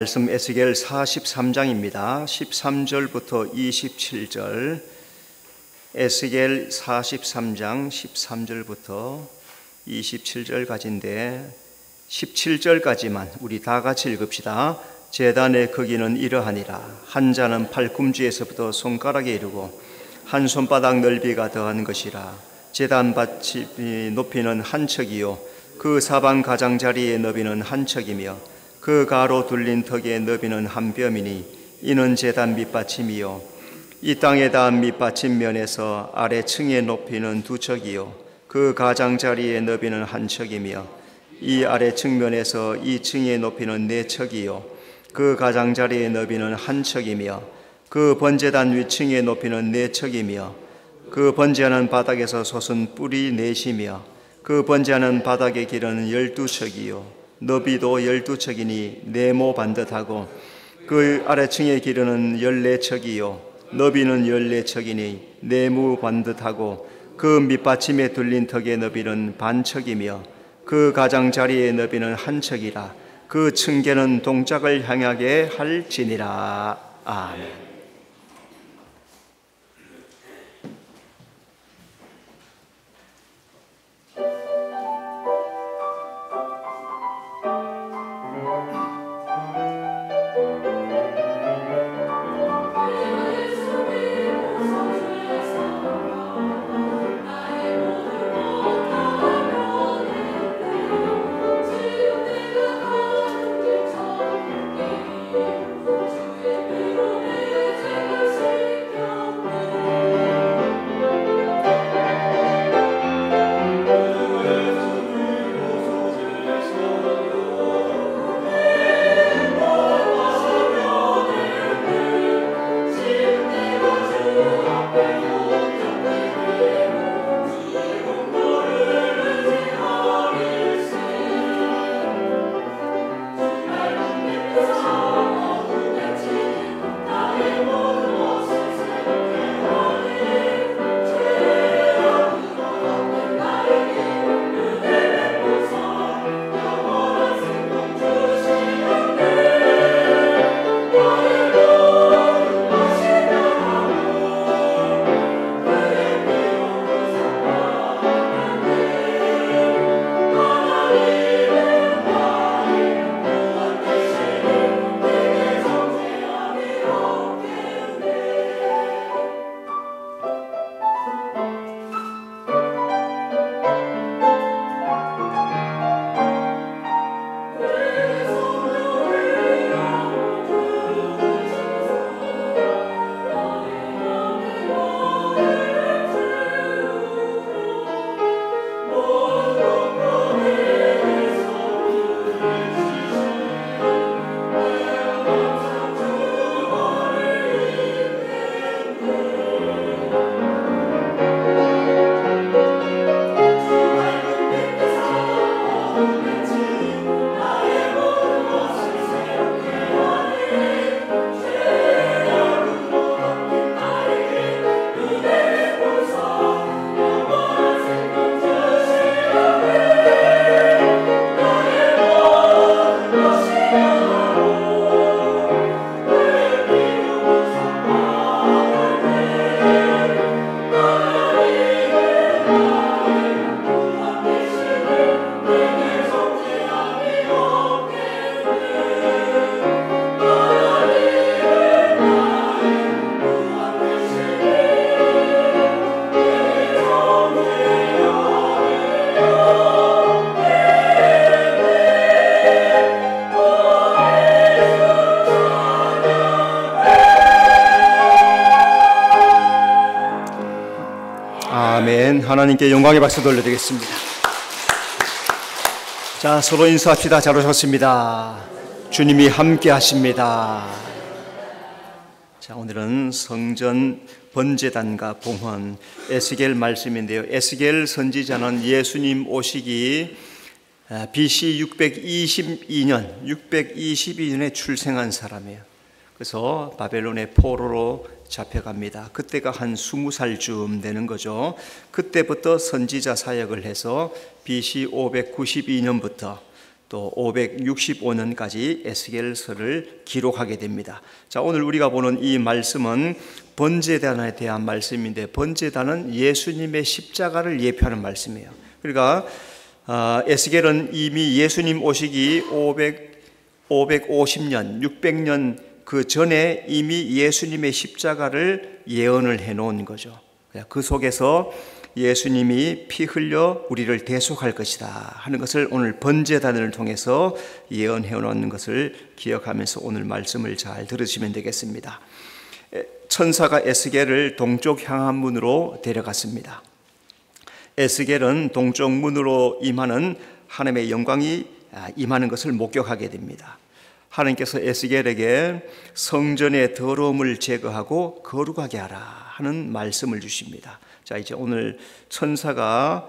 말씀 에스겔 43장입니다. 13절부터 27절. 에스겔 43장 13절부터 27절까지인데 17절까지만 우리 다 같이 읽읍시다. 제단의 크기는 이러하니라. 한 자는 팔꿈치에서부터 손가락에 이르고 한 손바닥 넓이가 더한 것이라. 제단 밭이 높이는 한 척이요 그 사방 가장자리의 너비는 한 척이며 그 가로 둘린 턱의 너비는 한 뼘이니 이는 제단 밑받침이요 이 땅에 닿은 밑받침면에서 아래층의 높이는 두 척이요 그 가장자리의 너비는 한 척이며 이 아래층면에서 이 층의 높이는 네 척이요 그 가장자리의 너비는 한 척이며 그 번제단 위층의 높이는 네 척이며 그 번제하는 바닥에서 솟은 뿔이 넷이며 그 번제하는 바닥의 길이는 12척이요 너비도 12척이니 네모 반듯하고 그 아래층의 길이는 14척이요 너비는 14척이니 네모 반듯하고 그 밑받침에 둘린 턱의 너비는 반척이며 그 가장자리의 너비는 한 척이라. 그 층계는 동짝을 향하게 할지니라. 아멘. 하나님께 영광의 박수 돌려드리겠습니다. 자, 서로 인사합시다. 잘 오셨습니다. 주님이 함께 하십니다. 자, 오늘은 성전 번제단과 봉헌 에스겔 말씀인데요. 에스겔 선지자는 예수님 오시기 BC 622년에 출생한 사람이에요. 그래서 바벨론의 포로로 잡혀갑니다. 그때가 한 20살쯤 되는 거죠. 그때부터 선지자 사역을 해서 BC 592년부터 또 565년까지 에스겔서를 기록하게 됩니다. 자, 오늘 우리가 보는 이 말씀은 번제단에 대한 말씀인데, 번제단은 예수님의 십자가를 예표하는 말씀이에요. 그러니까 에스겔은 이미 예수님 오시기 550년, 600년 그 전에 이미 예수님의 십자가를 예언을 해놓은 거죠. 그 속에서 예수님이 피 흘려 우리를 대속할 것이다 하는 것을 오늘 번제단을 통해서 예언해 놓은 것을 기억하면서 오늘 말씀을 잘 들으시면 되겠습니다. 천사가 에스겔을 동쪽 향한문으로 데려갔습니다. 에스겔은 동쪽 문으로 임하는 하나님의 영광이 임하는 것을 목격하게 됩니다. 하나님께서 에스겔에게 성전의 더러움을 제거하고 거룩하게 하라 하는 말씀을 주십니다. 자, 이제 오늘 천사가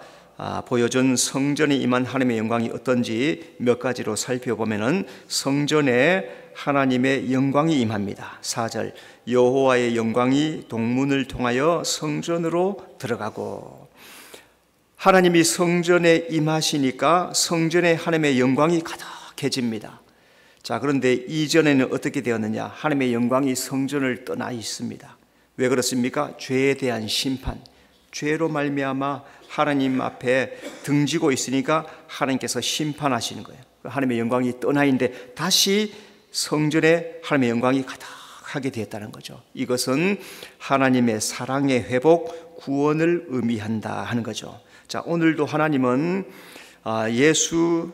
보여준 성전에 임한 하나님의 영광이 어떤지 몇 가지로 살펴보면은, 성전에 하나님의 영광이 임합니다. 4절, 여호와의 영광이 동문을 통하여 성전으로 들어가고. 하나님이 성전에 임하시니까 성전에 하나님의 영광이 가득해집니다. 자, 그런데 이전에는 어떻게 되었느냐? 하나님의 영광이 성전을 떠나 있습니다. 왜 그렇습니까? 죄에 대한 심판, 죄로 말미암아 하나님 앞에 등지고 있으니까 하나님께서 심판하시는 거예요. 하나님의 영광이 떠나 있는데 다시 성전에 하나님의 영광이 가득하게 되었다는 거죠. 이것은 하나님의 사랑의 회복, 구원을 의미한다 하는 거죠. 자, 오늘도 하나님은 예수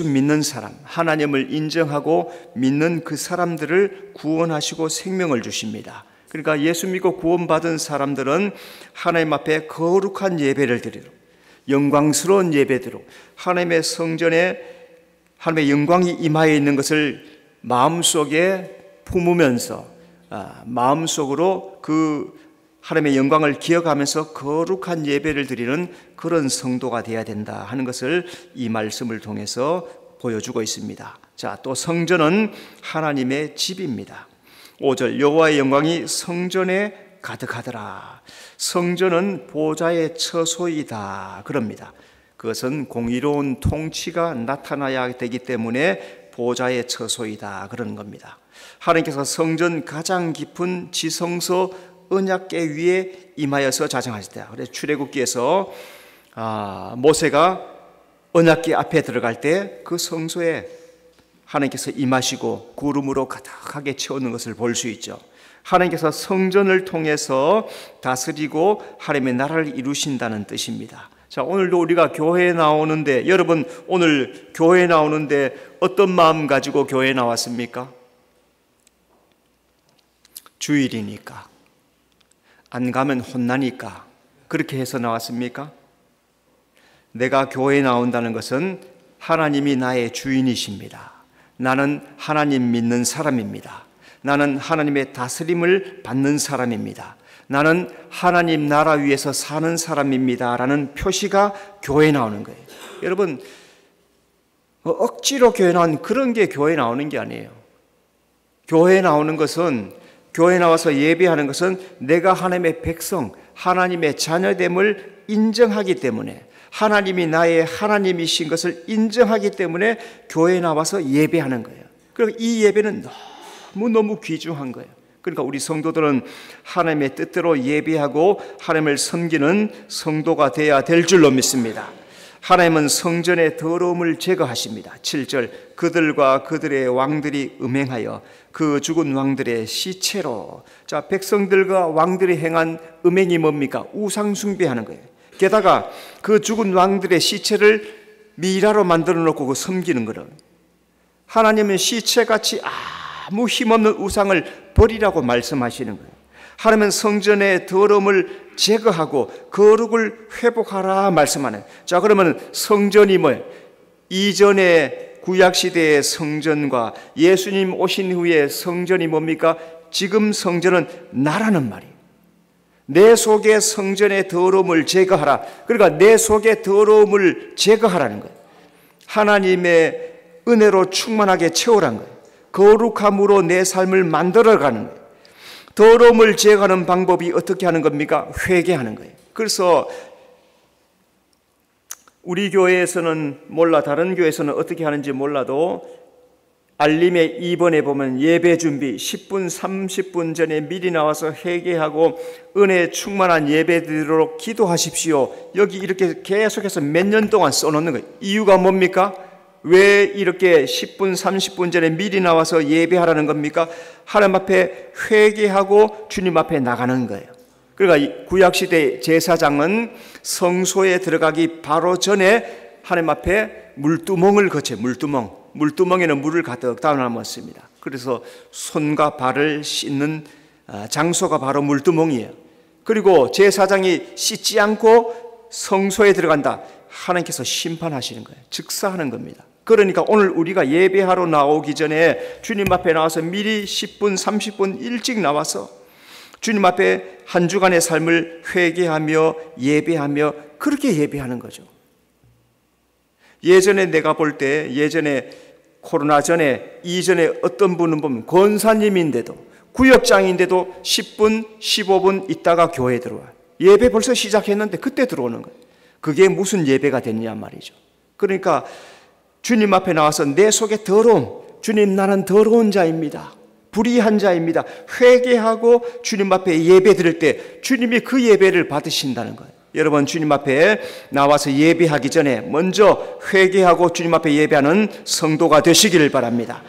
믿는 사람, 하나님을 인정하고 믿는 그 사람들을 구원하시고 생명을 주십니다. 그러니까 예수 믿고 구원받은 사람들은 하나님 앞에 거룩한 예배를 드리도록, 영광스러운 예배대로 하나님의 성전에 하나님의 영광이 임하여 있는 것을 마음속에 품으면서 마음속으로 그 하나님의 영광을 기억하면서 거룩한 예배를 드리는 그런 성도가 되어야 된다 하는 것을 이 말씀을 통해서 보여주고 있습니다. 자, 또 성전은 하나님의 집입니다. 5절, 여호와의 영광이 성전에 가득하더라. 성전은 보좌의 처소이다 그럽니다. 그것은 공의로운 통치가 나타나야 되기 때문에 보좌의 처소이다 그러는 겁니다. 하나님께서 성전 가장 깊은 지성소 언약궤 위에 임하여서 자정하셨다. 그래서 출애굽기에서 모세가 언약궤 앞에 들어갈 때 그 성소에 하나님께서 임하시고 구름으로 가득하게 채우는 것을 볼 수 있죠. 하나님께서 성전을 통해서 다스리고 하나님의 나라를 이루신다는 뜻입니다. 자, 오늘도 우리가 교회에 나오는데, 여러분 오늘 교회에 나오는데 어떤 마음 가지고 교회에 나왔습니까? 주일이니까, 안 가면 혼나니까 그렇게 해서 나왔습니까? 내가 교회에 나온다는 것은 하나님이 나의 주인이십니다. 나는 하나님 믿는 사람입니다. 나는 하나님의 다스림을 받는 사람입니다. 나는 하나님 나라 위에서 사는 사람입니다 라는 표시가 교회에 나오는 거예요. 여러분, 억지로 교회 나온 그런 게 교회에 나오는 게 아니에요. 교회에 나오는 것은, 교회에 나와서 예배하는 것은 내가 하나님의 백성, 하나님의 자녀됨을 인정하기 때문에, 하나님이 나의 하나님이신 것을 인정하기 때문에 교회에 나와서 예배하는 거예요. 그리고 이 예배는 너무너무 귀중한 거예요. 그러니까 우리 성도들은 하나님의 뜻대로 예배하고 하나님을 섬기는 성도가 되어야 될 줄로 믿습니다. 하나님은 성전의 더러움을 제거하십니다. 7절, 그들과 그들의 왕들이 음행하여 그 죽은 왕들의 시체로. 자, 백성들과 왕들이 행한 음행이 뭡니까? 우상 숭배하는 거예요. 게다가 그 죽은 왕들의 시체를 미라로 만들어 놓고 그 섬기는 거예요. 하나님은 시체같이 아무 힘없는 우상을 버리라고 말씀하시는 거예요. 하나님은 성전의 더러움을 제거하고 거룩을 회복하라 말씀하는. 자, 그러면 성전이 뭐예요? 이전의 구약시대의 성전과 예수님 오신 후에 성전이 뭡니까? 지금 성전은 나라는 말이에요. 내 속의 성전의 더러움을 제거하라. 그러니까 내 속의 더러움을 제거하라는 거예요. 하나님의 은혜로 충만하게 채우라는 거예요. 거룩함으로 내 삶을 만들어가는 거예요. 더러움을 제거하는 방법이 어떻게 하는 겁니까? 회개하는 거예요. 그래서 우리 교회에서는 몰라, 다른 교회에서는 어떻게 하는지 몰라도 알림에 2번에 보면 예배 준비 10분, 30분 전에 미리 나와서 회개하고 은혜 충만한 예배 드리도록 기도하십시오. 여기 이렇게 계속해서 몇 년 동안 써놓는 거예요. 이유가 뭡니까? 왜 이렇게 10분, 30분 전에 미리 나와서 예배하라는 겁니까? 하나님 앞에 회개하고 주님 앞에 나가는 거예요. 그러니까 구약시대 제사장은 성소에 들어가기 바로 전에 하나님 앞에 물두멍을 거쳐요. 물두멍에는 물을 가득 담아놨습니다. 그래서 손과 발을 씻는 장소가 바로 물두멍이에요. 그리고 제사장이 씻지 않고 성소에 들어간다. 하나님께서 심판하시는 거예요. 즉사하는 겁니다. 그러니까 오늘 우리가 예배하러 나오기 전에 주님 앞에 나와서 미리 10분, 30분 일찍 나와서 주님 앞에 한 주간의 삶을 회개하며 예배하며 그렇게 예배하는 거죠. 예전에 내가 볼 때, 예전에 코로나 전에, 이전에 어떤 분은 보면 권사님인데도, 구역장인데도 10분, 15분 있다가 교회에 들어와요. 예배 벌써 시작했는데 그때 들어오는 거예요. 그게 무슨 예배가 됐냐 말이죠. 그러니까 주님 앞에 나와서 내 속에 더러움, 주님 나는 더러운 자입니다. 불의한 자입니다. 회개하고 주님 앞에 예배 드릴 때 주님이 그 예배를 받으신다는 거예요. 여러분, 주님 앞에 나와서 예배하기 전에 먼저 회개하고 주님 앞에 예배하는 성도가 되시기를 바랍니다.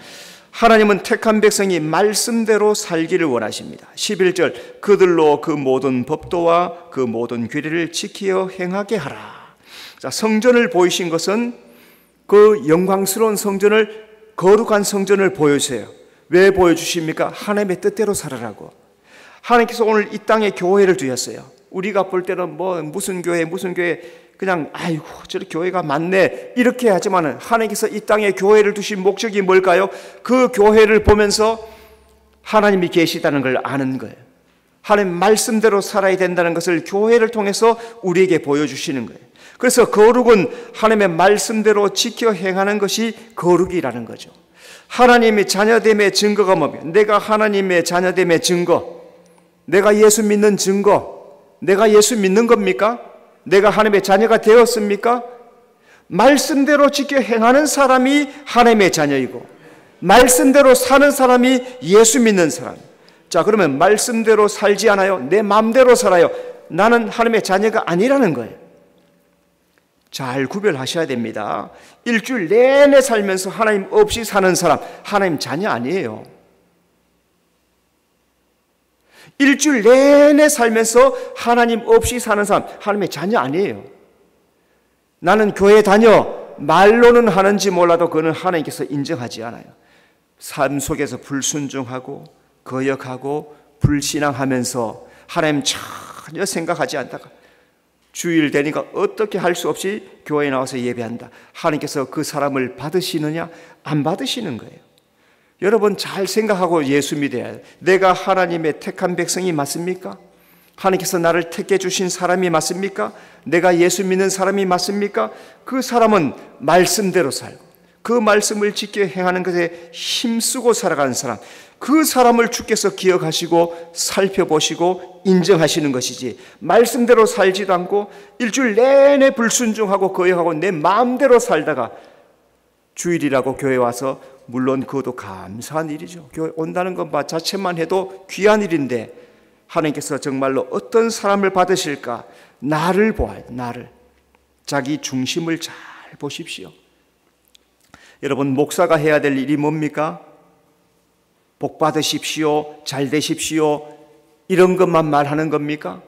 하나님은 택한 백성이 말씀대로 살기를 원하십니다. 11절, 그들로 그 모든 법도와 그 모든 규례를 지키어 행하게 하라. 자, 성전을 보이신 것은 그 영광스러운 성전을, 거룩한 성전을 보여주세요. 왜 보여주십니까? 하나님의 뜻대로 살아라고. 하나님께서 오늘 이 땅에 교회를 두셨어요. 우리가 볼 때는 무슨 교회 그냥 아이고 저리 교회가 많네 이렇게 하지만 하나님께서 이 땅에 교회를 두신 목적이 뭘까요? 그 교회를 보면서 하나님이 계시다는 걸 아는 거예요. 하나님 말씀대로 살아야 된다는 것을 교회를 통해서 우리에게 보여주시는 거예요. 그래서 거룩은 하나님의 말씀대로 지켜 행하는 것이 거룩이라는 거죠. 하나님의 자녀됨의 증거가 뭡니까? 내가 하나님의 자녀됨의 증거, 내가 예수 믿는 증거, 내가 예수 믿는 겁니까? 내가 하나님의 자녀가 되었습니까? 말씀대로 지켜 행하는 사람이 하나님의 자녀이고 말씀대로 사는 사람이 예수 믿는 사람. 자, 그러면 말씀대로 살지 않아요? 내 마음대로 살아요? 나는 하나님의 자녀가 아니라는 거예요. 잘 구별하셔야 됩니다. 일주일 내내 살면서 하나님 없이 사는 사람, 하나님 자녀 아니에요. 일주일 내내 살면서 하나님 없이 사는 사람, 하나님의 자녀 아니에요. 나는 교회 다녀, 말로는 하는지 몰라도 그는 하나님께서 인정하지 않아요. 삶 속에서 불순종하고 거역하고 불신앙하면서 하나님 전혀 생각하지 않다가 주일 되니까 어떻게 할 수 없이 교회에 나와서 예배한다. 하나님께서 그 사람을 받으시느냐? 안 받으시는 거예요. 여러분 잘 생각하고 예수 믿어야 해요. 내가 하나님의 택한 백성이 맞습니까? 하나님께서 나를 택해 주신 사람이 맞습니까? 내가 예수 믿는 사람이 맞습니까? 그 사람은 말씀대로 살고 그 말씀을 지켜 행하는 것에 힘쓰고 살아가는 사람, 그 사람을 주께서 기억하시고 살펴보시고 인정하시는 것이지, 말씀대로 살지도 않고 일주일 내내 불순종하고 거역하고 내 마음대로 살다가 주일이라고 교회 와서, 물론 그것도 감사한 일이죠. 교회 온다는 것 자체만 해도 귀한 일인데 하나님께서 정말로 어떤 사람을 받으실까? 나를 보아요. 나를. 자기 중심을 잘 보십시오. 여러분, 목사가 해야 될 일이 뭡니까? 복 받으십시오, 잘 되십시오, 이런 것만 말하는 겁니까?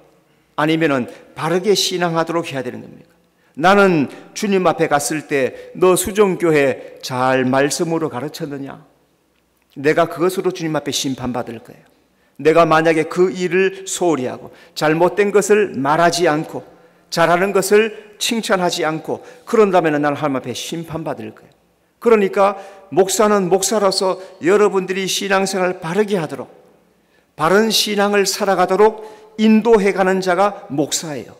아니면은 바르게 신앙하도록 해야 되는 겁니까? 나는 주님 앞에 갔을 때 너 수종교회 잘 말씀으로 가르쳤느냐? 내가 그것으로 주님 앞에 심판받을 거예요. 내가 만약에 그 일을 소홀히 하고 잘못된 것을 말하지 않고 잘하는 것을 칭찬하지 않고 그런다면 나는 하나님 앞에 심판받을 거예요. 그러니까 목사는 목사로서 여러분들이 신앙생활을 바르게 하도록, 바른 신앙을 살아가도록 인도해가는 자가 목사예요.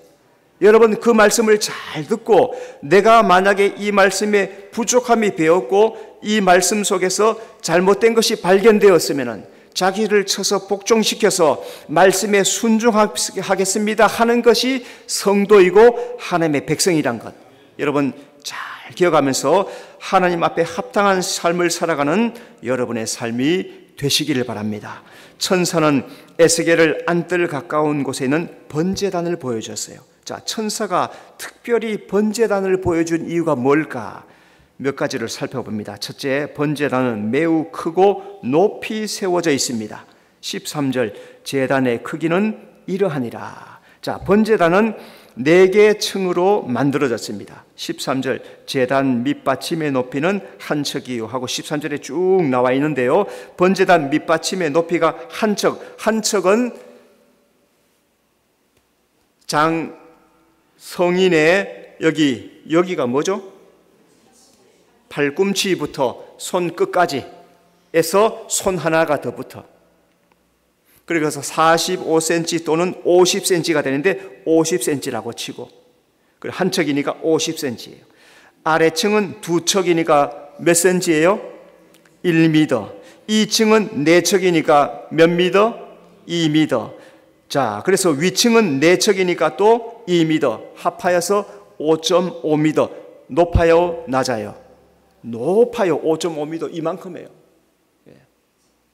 여러분 그 말씀을 잘 듣고 내가 만약에 이 말씀에 부족함이 배었고 이 말씀 속에서 잘못된 것이 발견되었으면 자기를 쳐서 복종시켜서 말씀에 순종하겠습니다 하는 것이 성도이고 하나님의 백성이란 것. 여러분 잘 기억하면서 하나님 앞에 합당한 삶을 살아가는 여러분의 삶이 되시기를 바랍니다. 천사는 에스겔을 안뜰 가까운 곳에 있는 번제단을 보여줬어요. 자, 천사가 특별히 번제단을 보여준 이유가 뭘까? 몇 가지를 살펴봅니다. 첫째, 번제단은 매우 크고 높이 세워져 있습니다. 13절, 제단의 크기는 이러하니라. 자, 번제단은 4개 층으로 만들어졌습니다. 13절, 제단 밑받침의 높이는 한 척이요 하고 13절에 쭉 나와 있는데요, 번제단 밑받침의 높이가 한 척은 성인의 여기가 뭐죠? 팔꿈치부터 손끝까지 에서 손 하나가 더 붙어. 그래서 45cm 또는 50cm가 되는데 50cm라고 치고, 그리고 한 척이니까 50cm예요. 아래층은 2척이니까 몇 cm예요? 1m. 2층은 4척이니까 몇 미터? 2m. 자, 그래서 위층은 4척이니까 또 2m. 합하여서 5.5m. 높아요, 낮아요? 높아요. 5.5m. 이만큼이에요.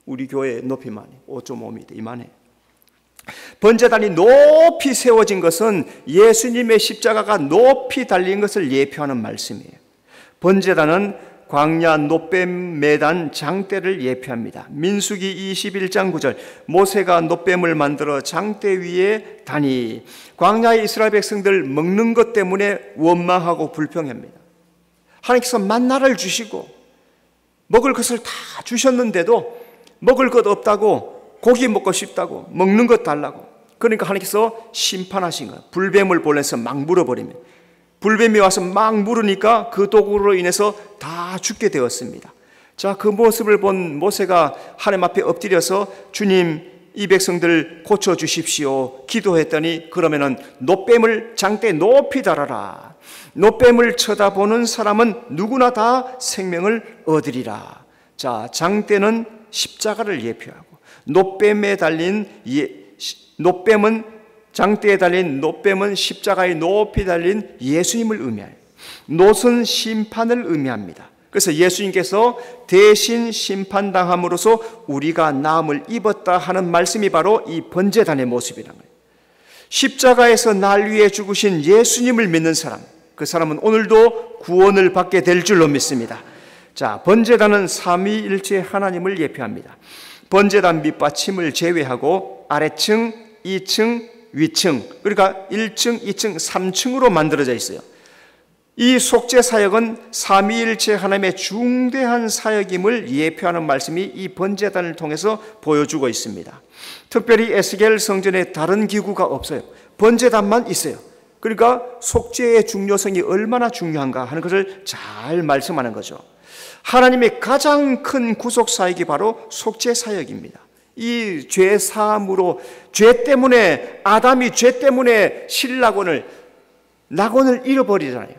우리 교회 높이만 5.5m 이만해요. 번제단이 높이 세워진 것은 예수님의 십자가가 높이 달린 것을 예표하는 말씀이에요. 번제단은 광야 노뱀 매단 장대를 예표합니다. 민수기 21장 9절, 모세가 노뱀을 만들어 장대 위에 다니 광야의 이스라엘 백성들 먹는 것 때문에 원망하고 불평합니다. 하나님께서 만나를 주시고 먹을 것을 다 주셨는데도 먹을 것 없다고, 고기 먹고 싶다고, 먹는 것 달라고. 그러니까 하나님께서 심판하신 거예요. 불뱀을 보내서 막 물어버리면, 불뱀이 와서 막 물으니까 그 도구로 인해서 다 죽게 되었습니다. 자, 그 모습을 본 모세가 하나님 앞에 엎드려서 주님, 이 백성들 고쳐주십시오 기도했더니, 그러면은 노뱀을 장대에 높이 달아라. 노뱀을 쳐다보는 사람은 누구나 다 생명을 얻으리라. 자, 장대는 십자가를 예표하고, 노뱀에 달린 노뱀은 장대에 달린 노뱀은 십자가에 높이 달린 예수님을 의미해요. 놋은 심판을 의미합니다. 그래서 예수님께서 대신 심판당함으로써 우리가 나음을 입었다 하는 말씀이 바로 이 번제단의 모습이란 거예요. 십자가에서 날 위해 죽으신 예수님을 믿는 사람, 그 사람은 오늘도 구원을 받게 될 줄로 믿습니다. 자, 번제단은 삼위일체 하나님을 예표합니다. 번제단 밑받침을 제외하고 아래층, 2층, 위층, 그러니까 1층, 2층, 3층으로 만들어져 있어요. 이 속죄 사역은 삼위일체 하나님의 중대한 사역임을 예표하는 말씀이 이 번제단을 통해서 보여주고 있습니다. 특별히 에스겔 성전에 다른 기구가 없어요. 번제단만 있어요. 그러니까 속죄의 중요성이 얼마나 중요한가 하는 것을 잘 말씀하는 거죠. 하나님의 가장 큰 구속 사역이 바로 속죄 사역입니다. 이 죄 사함으로, 죄 때문에, 아담이 죄 때문에 낙원을 잃어버리잖아요.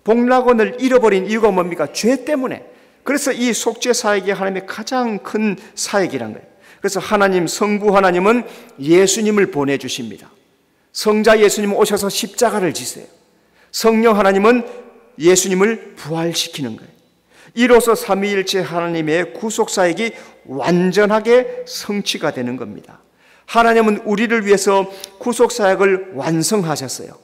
복락원을 잃어버린 이유가 뭡니까? 죄 때문에. 그래서 이 속죄 사역이 하나님의 가장 큰 사역이란 거예요. 그래서 하나님, 성부 하나님은 예수님을 보내주십니다. 성자 예수님은 오셔서 십자가를 지세요. 성령 하나님은 예수님을 부활시키는 거예요. 이로써 삼위일체 하나님의 구속사역이 완전하게 성취가 되는 겁니다. 하나님은 우리를 위해서 구속사역을 완성하셨어요.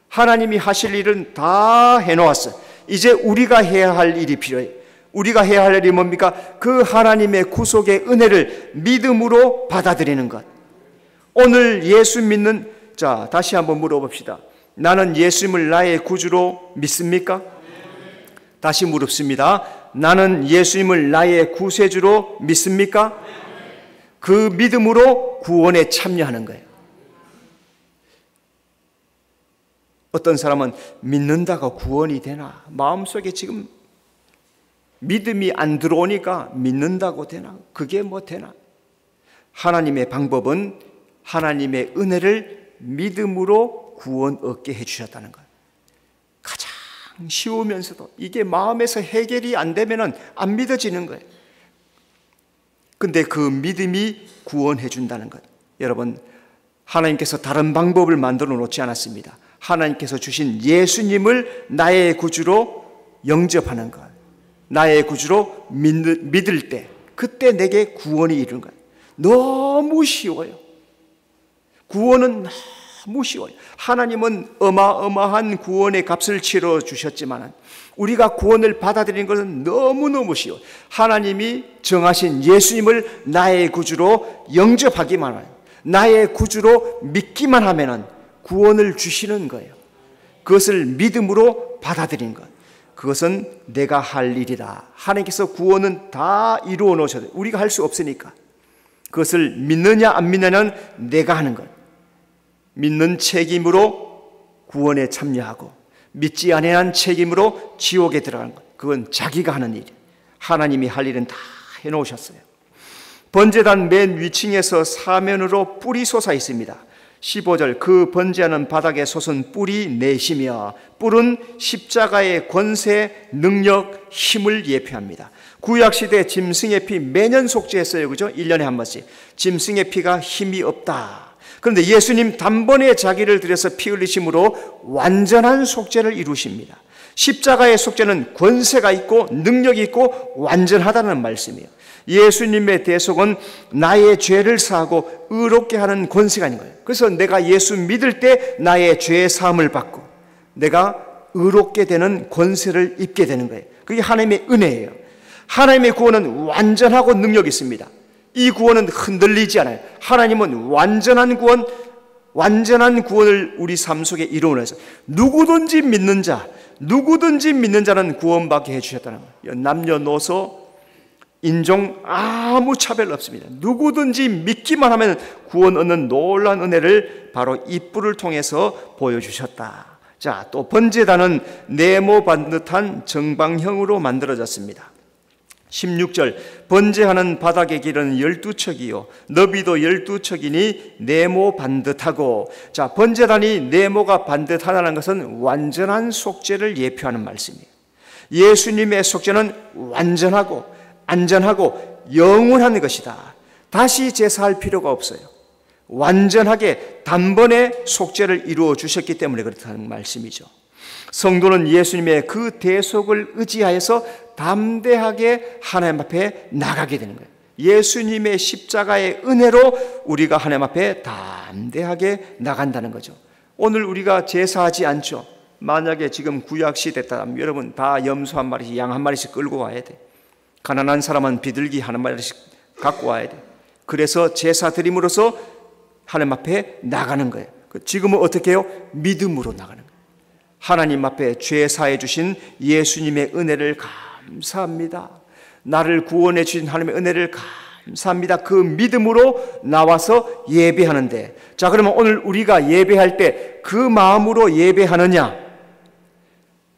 하나님이 하실 일은 다 해놓았어요. 이제 우리가 해야 할 일이 필요해요. 우리가 해야 할 일이 뭡니까? 그 하나님의 구속의 은혜를 믿음으로 받아들이는 것. 오늘 예수 믿는, 자, 다시 한번 물어봅시다. 나는 예수님을 나의 구주로 믿습니까? 다시 물읍습니다. 나는 예수님을 나의 구세주로 믿습니까? 그 믿음으로 구원에 참여하는 거예요. 어떤 사람은 믿는다고 구원이 되나? 마음속에 지금 믿음이 안 들어오니까 믿는다고 되나? 그게 뭐 되나? 하나님의 방법은 하나님의 은혜를 믿음으로 구원 얻게 해주셨다는 거예요. 가장 쉬우면서도 이게 마음에서 해결이 안 되면 안 믿어지는 거예요. 근데 그 믿음이 구원해 준다는 것. 여러분, 하나님께서 다른 방법을 만들어 놓지 않았습니다. 하나님께서 주신 예수님을 나의 구주로 영접하는 것, 나의 구주로 믿을 때, 그때 내게 구원이 이르는 것. 너무 쉬워요. 구원은 너무 쉬워요. 하나님은 어마어마한 구원의 값을 치러 주셨지만 우리가 구원을 받아들이는 것은 너무너무 쉬워요. 하나님이 정하신 예수님을 나의 구주로 영접하기만 하면, 나의 구주로 믿기만 하면 구원을 주시는 거예요. 그것을 믿음으로 받아들이는 것, 그것은 내가 할 일이다. 하나님께서 구원은 다 이루어 놓으셔도 우리가 할 수 없으니까 그것을 믿느냐 안 믿느냐는 내가 하는 것. 믿는 책임으로 구원에 참여하고 믿지 아니한 책임으로 지옥에 들어가는 것, 그건 자기가 하는 일이에요. 하나님이 할 일은 다 해놓으셨어요. 번제단 맨 위층에서 사면으로 뿔이 솟아 있습니다. 15절, 그 번제하는 바닥에 솟은 뿔이 넷이며, 뿔은 십자가의 권세, 능력, 힘을 예표합니다. 구약시대 짐승의 피 매년 속죄했어요. 그죠? 1년에 한 번씩. 짐승의 피가 힘이 없다. 그런데 예수님 단번에 자기를 들여서 피 흘리심으로 완전한 속죄를 이루십니다. 십자가의 속죄는 권세가 있고 능력이 있고 완전하다는 말씀이에요. 예수님의 대속은 나의 죄를 사하고 의롭게 하는 권세가 있는 거예요. 그래서 내가 예수 믿을 때 나의 죄의 사함을 받고 내가 의롭게 되는 권세를 입게 되는 거예요. 그게 하나님의 은혜예요. 하나님의 구원은 완전하고 능력이 있습니다. 이 구원은 흔들리지 않아요. 하나님은 완전한 구원을 우리 삶 속에 이루어내서 누구든지 믿는 자는 구원받게 해주셨다는 거예요. 남녀노소, 인종 아무 차별 없습니다. 누구든지 믿기만 하면 구원 얻는 놀라운 은혜를 바로 이 뿔을 통해서 보여주셨다. 자, 또 번제단은 네모 반듯한 정방형으로 만들어졌습니다. 16절, 번제하는 바닥의 길은 12척이요 너비도 12척이니 네모 반듯하고. 자, 번제단이 네모가 반듯하다는 것은 완전한 속죄를 예표하는 말씀이에요. 예수님의 속죄는 완전하고 안전하고 영원한 것이다. 다시 제사할 필요가 없어요. 완전하게 단번에 속죄를 이루어 주셨기 때문에 그렇다는 말씀이죠. 성도는 예수님의 그 대속을 의지하여서 담대하게 하나님 앞에 나가게 되는 거예요. 예수님의 십자가의 은혜로 우리가 하나님 앞에 담대하게 나간다는 거죠. 오늘 우리가 제사하지 않죠. 만약에 지금 구약시대다 여러분 다 염소 한 마리씩, 양 한 마리씩 끌고 와야 돼. 가난한 사람은 비둘기 한 마리씩 갖고 와야 돼. 그래서 제사 드림으로써 하나님 앞에 나가는 거예요. 지금은 어떻게 해요? 믿음으로 나가는 거예요. 하나님 앞에 죄 사해 주신 예수님의 은혜를 감사합니다. 나를 구원해 주신 하나님의 은혜를 감사합니다. 그 믿음으로 나와서 예배하는데, 자, 그러면 오늘 우리가 예배할 때 그 마음으로 예배하느냐?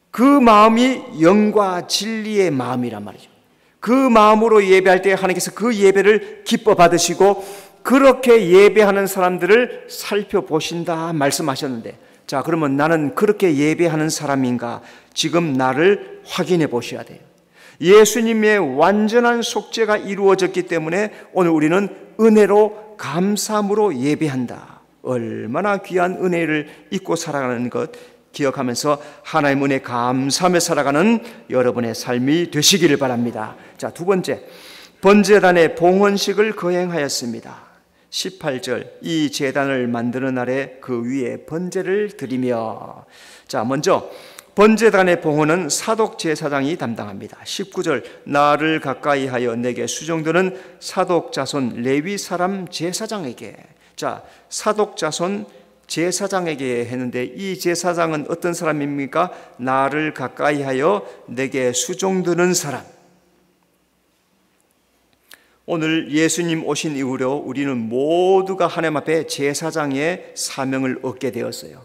그 마음이 영과 진리의 마음이란 말이죠. 그 마음으로 예배할 때 하나님께서 그 예배를 기뻐 받으시고 그렇게 예배하는 사람들을 살펴보신다 말씀하셨는데, 자, 그러면 나는 그렇게 예배하는 사람인가? 지금 나를 확인해 보셔야 돼요. 예수님의 완전한 속죄가 이루어졌기 때문에 오늘 우리는 은혜로 감사함으로 예배한다. 얼마나 귀한 은혜를 잊고 살아가는 것 기억하면서 하나님 은혜 감사하며 살아가는 여러분의 삶이 되시기를 바랍니다. 자, 두 번째, 번제단의 봉헌식을 거행하였습니다. 18절, 이 제단을 만드는 날에 그 위에 번제를 드리며. 자, 먼저 번제단의 봉헌은 사독 제사장이 담당합니다. 19절, 나를 가까이 하여 내게 수종드는 사독 자손 레위 사람 제사장에게. 자, 사독 자손 제사장에게 했는데 이 제사장은 어떤 사람입니까? 나를 가까이 하여 내게 수종드는 사람. 오늘 예수님 오신 이후로 우리는 모두가 하나님 앞에 제사장의 사명을 얻게 되었어요.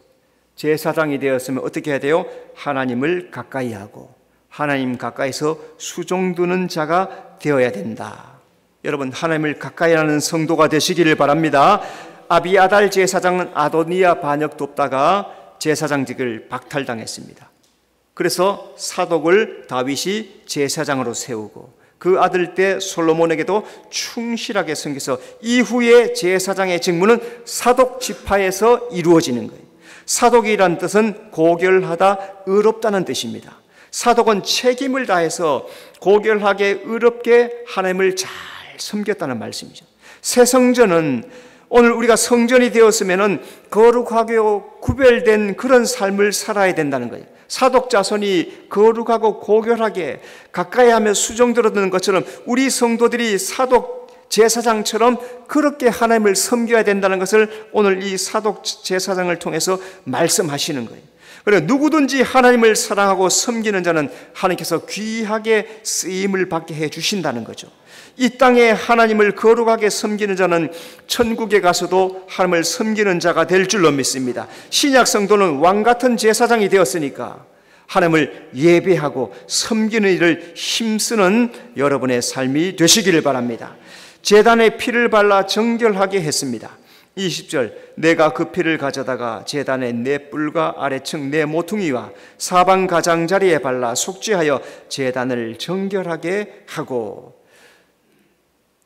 제사장이 되었으면 어떻게 해야 돼요? 하나님을 가까이 하고 하나님 가까이서 수종드는 자가 되어야 된다. 여러분, 하나님을 가까이 하는 성도가 되시기를 바랍니다. 아비아달 제사장은 아도니아 반역 돕다가 제사장직을 박탈당했습니다. 그래서 사독을 다윗이 제사장으로 세우고 그 아들 때 솔로몬에게도 충실하게 섬겨서 이후에 제사장의 직무는 사독 지파에서 이루어지는 거예요. 사독이란 뜻은 고결하다, 의롭다는 뜻입니다. 사독은 책임을 다해서 고결하게 의롭게 하나님을 잘 섬겼다는 말씀이죠. 새 성전은 오늘 우리가 성전이 되었으면 거룩하고 구별된 그런 삶을 살아야 된다는 거예요. 사독 자손이 거룩하고 고결하게 가까이 하며 수종 들어드는 것처럼 우리 성도들이 사독 제사장처럼 그렇게 하나님을 섬겨야 된다는 것을 오늘 이 사독 제사장을 통해서 말씀하시는 거예요. 그래서 누구든지 하나님을 사랑하고 섬기는 자는 하나님께서 귀하게 쓰임을 받게 해 주신다는 거죠. 이 땅에 하나님을 거룩하게 섬기는 자는 천국에 가서도 하나님을 섬기는 자가 될 줄로 믿습니다. 신약 성도는 왕같은 제사장이 되었으니까 하나님을 예배하고 섬기는 일을 힘쓰는 여러분의 삶이 되시기를 바랍니다. 제단에 피를 발라 정결하게 했습니다. 20절, 내가 그 피를 가져다가 제단의 내 뿔과 아래층 내 모퉁이와 사방 가장자리에 발라 속죄하여 제단을 정결하게 하고,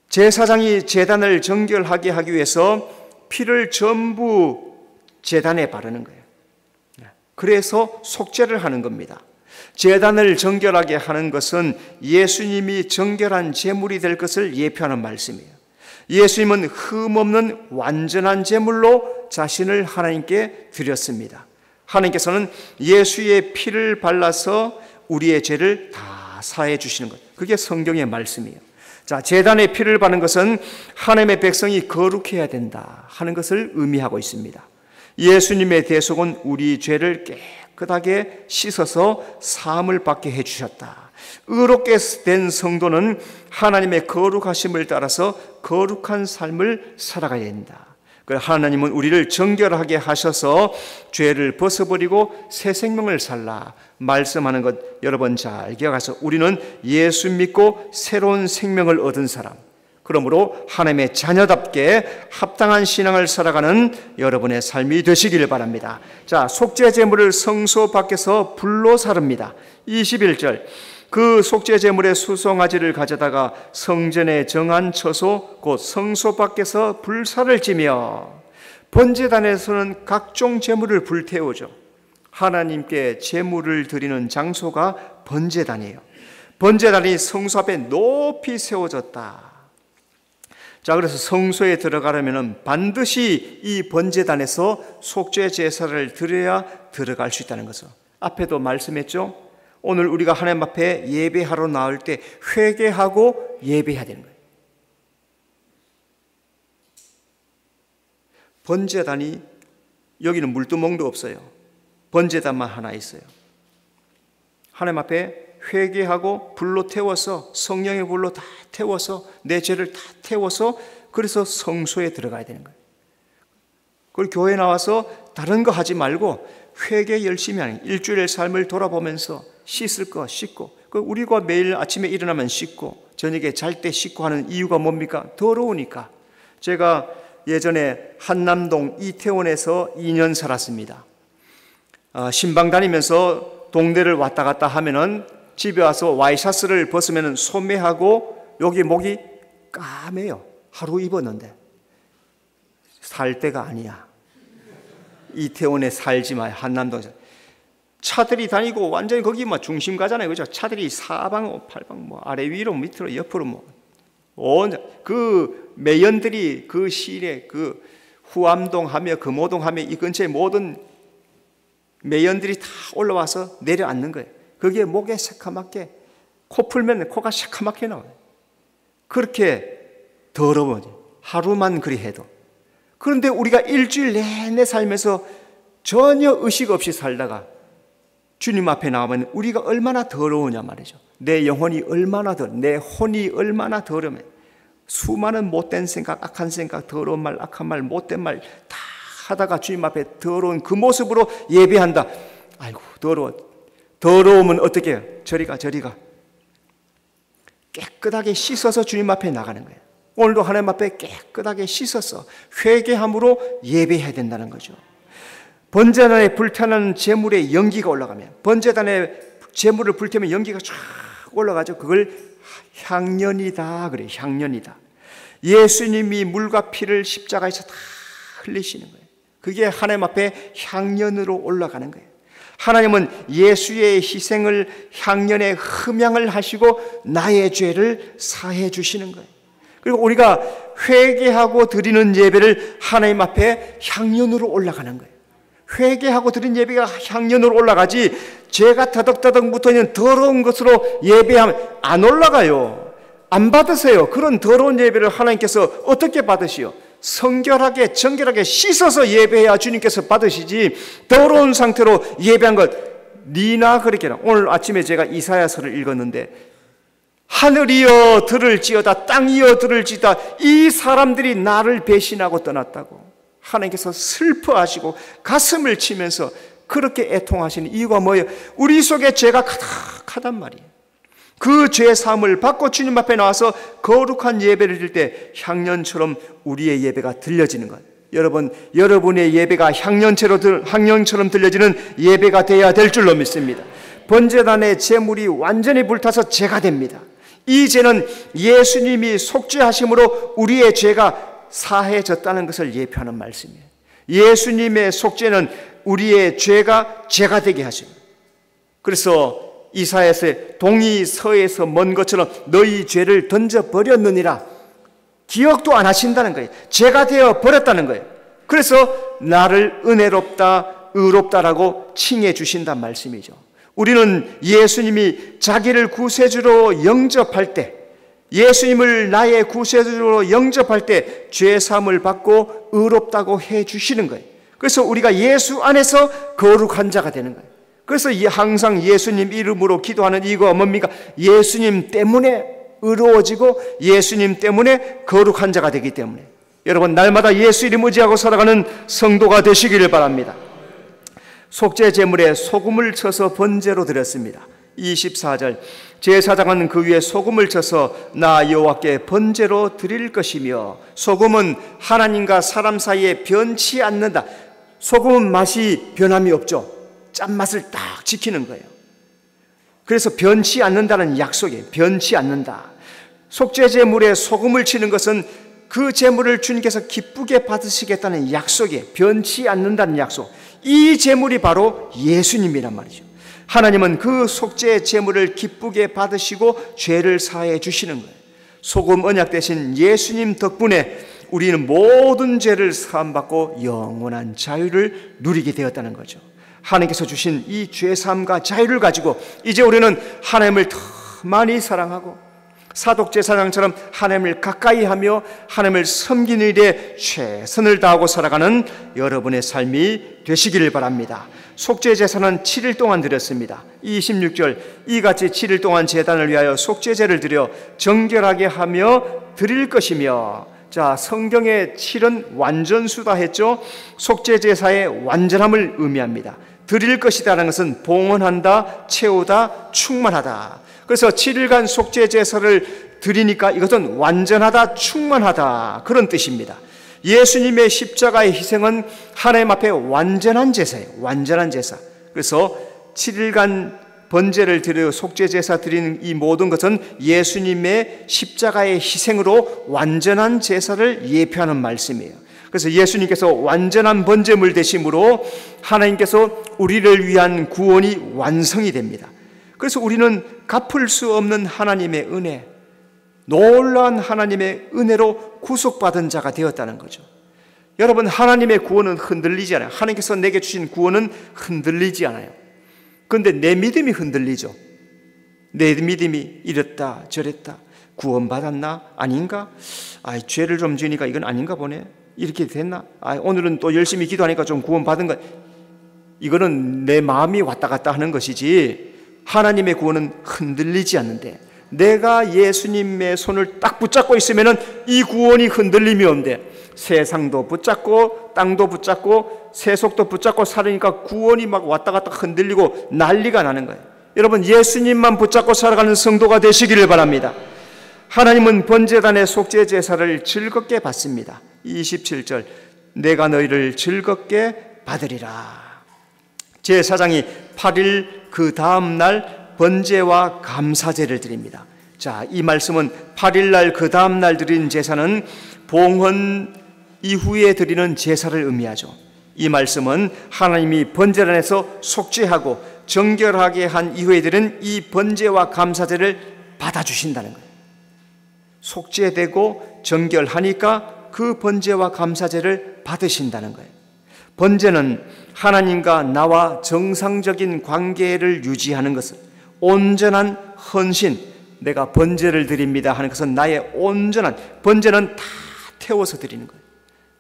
제사장이 제단을 정결하게 하기 위해서 피를 전부 제단에 바르는 거예요. 그래서 속죄를 하는 겁니다. 제단을 정결하게 하는 것은 예수님이 정결한 제물이 될 것을 예표하는 말씀이에요. 예수님은 흠없는 완전한 제물로 자신을 하나님께 드렸습니다. 하나님께서는 예수의 피를 발라서 우리의 죄를 다 사해 주시는 것, 그게 성경의 말씀이에요. 자, 제단에 피를 바르는 것은 하나님의 백성이 거룩해야 된다 하는 것을 의미하고 있습니다. 예수님의 대속은 우리 죄를 깨끗하게 씻어서 사함을 받게 해주셨다. 의롭게 된 성도는 하나님의 거룩하심을 따라서 거룩한 삶을 살아가야 된다. 하나님은 우리를 정결하게 하셔서 죄를 벗어버리고 새 생명을 살라 말씀하는 것 여러분 잘 기억하셔서 우리는 예수 믿고 새로운 생명을 얻은 사람, 그러므로 하나님의 자녀답게 합당한 신앙을 살아가는 여러분의 삶이 되시기를 바랍니다. 자, 속죄 제물을 성소 밖에서 불로 사릅니다. 21절, 그 속죄 제물의 수송아지를 가져다가 성전에 정한 처소 곧 성소 밖에서 불사를 지며, 번제단에서는 각종 제물을 불태우죠. 하나님께 제물을 드리는 장소가 번제단이에요. 번제단이 성소 앞에 높이 세워졌다. 자, 그래서 성소에 들어가려면 반드시 이 번제단에서 속죄 제사를 드려야 들어갈 수 있다는 것을 앞에도 말씀했죠. 오늘 우리가 하나님 앞에 예배하러 나올 때 회개하고 예배해야 되는 거예요. 번제단이 여기는 물두멍도 없어요. 번제단만 하나 있어요. 하나님 앞에 회개하고 불로 태워서, 성령의 불로 다 태워서, 내 죄를 다 태워서, 그래서 성소에 들어가야 되는 거예요. 그리고 교회 나와서 다른 거 하지 말고 회개 열심히 하는, 일주일의 삶을 돌아보면서 씻을 거 씻고, 우리가 매일 아침에 일어나면 씻고 저녁에 잘 때 씻고 하는 이유가 뭡니까? 더러우니까. 제가 예전에 한남동 이태원에서 2년 살았습니다. 신방 다니면서 동네를 왔다 갔다 하면은 집에 와서 와이셔츠를 벗으면 소매하고 여기 목이 까매요. 하루 입었는데. 살 때가 아니야. 이태원에 살지 마요. 한남동에서. 차들이 다니고 완전히 거기 뭐 중심 가잖아요. 그죠? 차들이 사방, 팔방, 뭐 아래 위로 밑으로 옆으로 뭐. 그 매연들이 그 시일에 그 후암동 하며 금호동 하며 이 근처에 모든 매연들이 다 올라와서 내려앉는 거예요. 그게 목에 새카맣게, 코 풀면 코가 새카맣게 나와요. 그렇게 더러워요. 하루만 그리 해도. 그런데 우리가 일주일 내내 살면서 전혀 의식 없이 살다가 주님 앞에 나오면 우리가 얼마나 더러우냐 말이죠. 내 영혼이 얼마나 내 혼이 얼마나 더러우면 수많은 못된 생각, 악한 생각, 더러운 말, 악한 말, 못된 말 다 하다가 주님 앞에 더러운 그 모습으로 예배한다. 아이고 더러워. 더러우면 어떻게 해요? 저리 가. 깨끗하게 씻어서 주님 앞에 나가는 거예요. 오늘도 하나님 앞에 깨끗하게 씻어서 회개함으로 예배해야 된다는 거죠. 번제단에 불타는 제물의 연기가 올라가면, 번제단에 제물을 불태우면 연기가 쫙 올라가죠. 그걸 향년이다 그래요. 향년이다. 예수님이 물과 피를 십자가에서 다 흘리시는 거예요. 그게 하나님 앞에 향연으로 올라가는 거예요. 하나님은 예수의 희생을 향연에 흠양을 하시고 나의 죄를 사해 주시는 거예요. 그리고 우리가 회개하고 드리는 예배를 하나님 앞에 향연으로 올라가는 거예요. 회개하고 드린 예배가 향연으로 올라가지 죄가 더덕더덕 묻어있는 더러운 것으로 예배하면 안 올라가요. 안 받으세요. 그런 더러운 예배를 하나님께서 어떻게 받으시오? 성결하게 정결하게 씻어서 예배해야 주님께서 받으시지, 더러운 상태로 예배한 것 니나 그렇게나. 오늘 아침에 제가 이사야서를 읽었는데 하늘이여 들을지어다 땅이여 들을지어다 이 사람들이 나를 배신하고 떠났다고 하나님께서 슬퍼하시고 가슴을 치면서 그렇게 애통하시는 이유가 뭐예요? 우리 속에 죄가 가득하단 말이에요. 그 죄사함을 받고 주님 앞에 나와서 거룩한 예배를 드릴 때 향연처럼 우리의 예배가 들려지는 것. 여러분, 여러분의 예배가 향연처럼 들려지는 예배가 되어야 될 줄로 믿습니다. 번제단의 제물이 완전히 불타서 죄가 됩니다. 이 죄는 예수님이 속죄하심으로 우리의 죄가 사해졌다는 것을 예표하는 말씀이에요. 예수님의 속죄는 우리의 죄가 되게 하십니다. 그래서 이사야서의 동이 서에서 먼 것처럼 너희 죄를 던져버렸느니라, 기억도 안 하신다는 거예요. 죄가 되어 버렸다는 거예요. 그래서 나를 은혜롭다 의롭다라고 칭해 주신단 말씀이죠. 우리는 예수님이 자기를 구세주로 영접할 때, 예수님을 나의 구세주로 영접할 때 죄사함을 받고 의롭다고 해 주시는 거예요. 그래서 우리가 예수 안에서 거룩한 자가 되는 거예요. 그래서 항상 예수님 이름으로 기도하는 이유가 뭡니까? 예수님 때문에 의로워지고 예수님 때문에 거룩한 자가 되기 때문에. 여러분, 날마다 예수 이름 의지하고 살아가는 성도가 되시기를 바랍니다. 속죄 제물에 소금을 쳐서 번제로 드렸습니다. 24절, 제사장은 그 위에 소금을 쳐서 나 여호와께 번제로 드릴 것이며, 소금은 하나님과 사람 사이에 변치 않는다. 소금은 맛이 변함이 없죠. 짠맛을 딱 지키는 거예요. 그래서 변치 않는다는 약속이에요. 변치 않는다. 속죄 제물에 소금을 치는 것은 그 제물을 주님께서 기쁘게 받으시겠다는 약속이에요. 변치 않는다는 약속. 이 제물이 바로 예수님이란 말이죠. 하나님은 그 속죄 제물을 기쁘게 받으시고 죄를 사해 주시는 거예요. 소금 언약 대신 예수님 덕분에 우리는 모든 죄를 사함받고 영원한 자유를 누리게 되었다는 거죠. 하나님께서 주신 이 죄사함과 자유를 가지고 이제 우리는 하나님을 더 많이 사랑하고 사독제사장처럼 하나님을 가까이 하며 하나님을 섬기는 일에 최선을 다하고 살아가는 여러분의 삶이 되시기를 바랍니다. 속죄제사는 7일 동안 드렸습니다. 26절, 이같이 7일 동안 제단을 위하여 속죄제를 드려 정결하게 하며 드릴 것이며. 자, 성경의 7은 완전수다 했죠. 속죄제사의 완전함을 의미합니다. 드릴 것이다라는 것은 봉헌한다, 채우다, 충만하다. 그래서 7일간 속죄제사를 드리니까 이것은 완전하다, 충만하다, 그런 뜻입니다. 예수님의 십자가의 희생은 하나님 앞에 완전한 제사예요. 완전한 제사. 그래서 7일간 번제를 드려 속죄제사 드리는 이 모든 것은 예수님의 십자가의 희생으로 완전한 제사를 예표하는 말씀이에요. 그래서 예수님께서 완전한 번제물 되심으로 하나님께서 우리를 위한 구원이 완성이 됩니다. 그래서 우리는 갚을 수 없는 하나님의 은혜, 놀라운 하나님의 은혜로 구속받은 자가 되었다는 거죠. 여러분, 하나님의 구원은 흔들리지 않아요. 하나님께서 내게 주신 구원은 흔들리지 않아요. 그런데 내 믿음이 흔들리죠. 내 믿음이 이랬다 저랬다, 구원받았나 아닌가, 죄를 좀 지으니까 이건 아닌가 보네, 이렇게 됐나, 오늘은 또 열심히 기도하니까 좀 구원받은 거. 이거는 내 마음이 왔다 갔다 하는 것이지 하나님의 구원은 흔들리지 않는데, 내가 예수님의 손을 딱 붙잡고 있으면 이 구원이 흔들림이 없는데, 세상도 붙잡고 땅도 붙잡고 세속도 붙잡고 살으니까 구원이 막 왔다 갔다 흔들리고 난리가 나는 거예요. 여러분, 예수님만 붙잡고 살아가는 성도가 되시기를 바랍니다. 하나님은 번제단의 속죄 제사를 즐겁게 받습니다. 27절, 내가 너희를 즐겁게 받으리라. 제사장이 8일 그 다음 날 번제와 감사제를 드립니다. 자, 이 말씀은 8일 날 그 다음 날 드린 제사는 봉헌 이후에 드리는 제사를 의미하죠. 이 말씀은 하나님이 번제단에서 속죄하고 정결하게 한 이후에들은 이 번제와 감사제를 받아주신다는 거예요. 속죄되고 정결하니까 그 번제와 감사제를 받으신다는 거예요. 번제는 하나님과 나와 정상적인 관계를 유지하는 것을, 온전한 헌신, 내가 번제를 드립니다 하는 것은 나의 온전한, 번제는 다 태워서 드리는 거예요.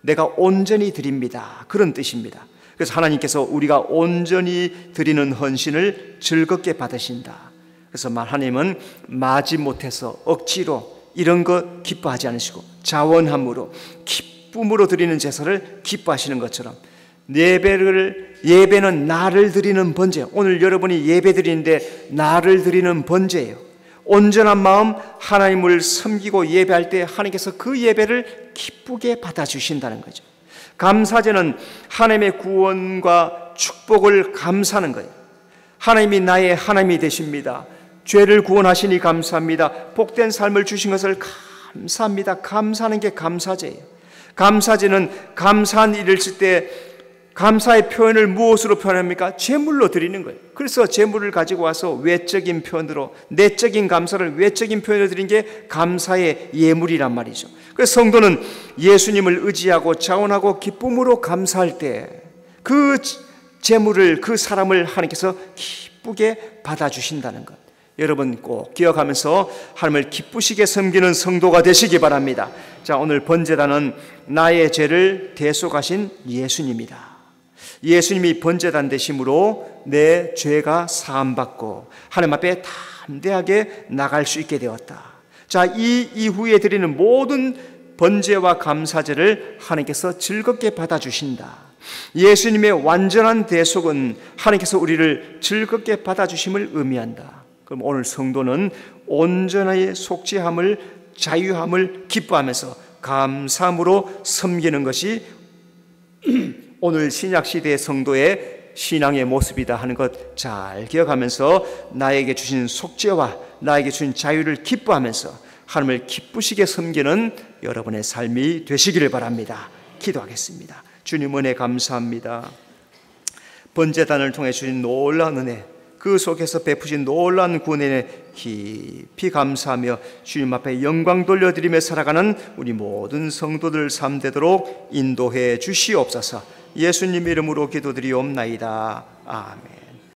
내가 온전히 드립니다, 그런 뜻입니다. 그래서 하나님께서 우리가 온전히 드리는 헌신을 즐겁게 받으신다. 그래서 하나님은 마지못해서 억지로 이런 거 기뻐하지 않으시고 자원함으로 기쁨으로 드리는 제사를 기뻐하시는 것처럼 예배는 나를 드리는 번제, 오늘 여러분이 예배 드리는데 나를 드리는 번제예요. 온전한 마음 하나님을 섬기고 예배할 때 하나님께서 그 예배를 기쁘게 받아주신다는 거죠. 감사제는 하나님의 구원과 축복을 감사하는 거예요. 하나님이 나의 하나님이 되십니다. 죄를 구원하시니 감사합니다. 복된 삶을 주신 것을 감사합니다. 감사하는 게 감사제예요. 감사제는 감사한 일을 쓸 때 감사의 표현을 무엇으로 표현합니까? 제물로 드리는 거예요. 그래서 제물을 가지고 와서 외적인 표현으로, 내적인 감사를 외적인 표현으로 드리는 게 감사의 예물이란 말이죠. 그래서 성도는 예수님을 의지하고 자원하고 기쁨으로 감사할 때 그 제물을, 그 사람을 하나님께서 기쁘게 받아주신다는 것, 여러분 꼭 기억하면서 하나님을 기쁘시게 섬기는 성도가 되시기 바랍니다. 자, 오늘 번제단은 나의 죄를 대속하신 예수님이다. 예수님이 번제단 되심으로 내 죄가 사함받고 하나님 앞에 담대하게 나갈 수 있게 되었다. 자, 이 이후에 드리는 모든 번제와 감사제를 하나님께서 즐겁게 받아주신다. 예수님의 완전한 대속은 하나님께서 우리를 즐겁게 받아주심을 의미한다. 그럼 오늘 성도는 온전하게 속죄함을, 자유함을 기뻐하면서 감사함으로 섬기는 것이 오늘 신약시대의 성도의 신앙의 모습이다 하는 것 잘 기억하면서 나에게 주신 속죄와 나에게 주신 자유를 기뻐하면서 하나님을 기쁘시게 섬기는 여러분의 삶이 되시기를 바랍니다. 기도하겠습니다. 주님 은혜 감사합니다. 번제단을 통해 주신 놀라운 은혜, 그 속에서 베푸신 놀라운 구원에 깊이 감사하며 주님 앞에 영광 돌려드리며 살아가는 우리 모든 성도들 삶 되도록 인도해 주시옵소서. 예수님 이름으로 기도드리옵나이다. 아멘.